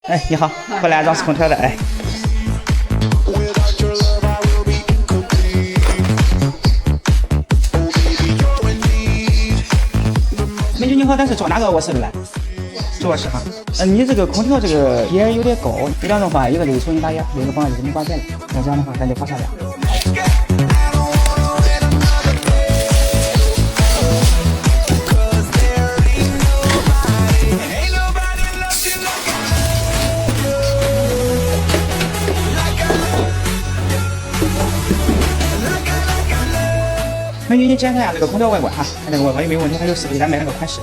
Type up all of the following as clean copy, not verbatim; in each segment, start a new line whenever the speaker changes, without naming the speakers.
哎，你好，过来安装空调的。哎，美女你好，但是坐哪个卧室的来？主卧室哈。你这个空调这个烟有点高，这样的话，一个就是重新打烟，另一个方案就是没关电了。那这样的话感觉好傻亮。美女，你检查一下这个空调外观哈，看这个外观有没有问题，还有是不是咱买那个款式。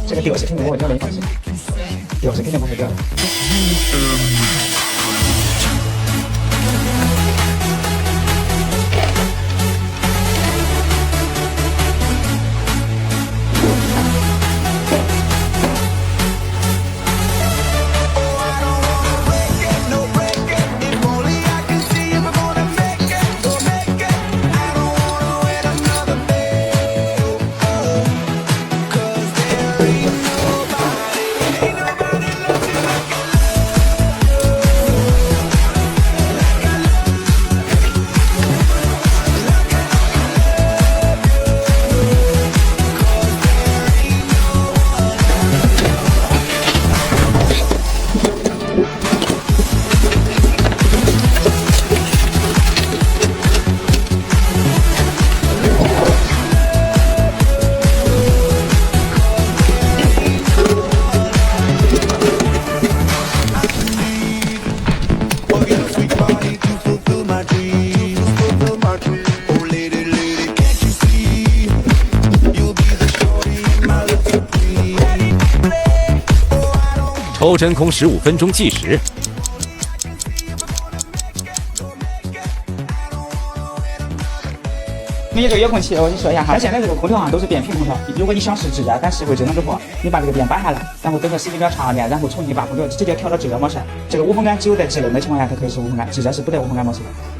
这个吊是肯定不会掉的，你放心，吊是肯定不会掉的。
抽真空15分钟计时。
你这个遥控器，我跟你说一下哈，它现在这个空调都是变频空调。如果你想试制热，但是会智能之后，你把这个电拔下来，然后等个时间比较长点，然后重新把空调直接调到制热模式。这个无风干只有在制冷的情况下，它可以是无风干，制热是不带无风干模式的。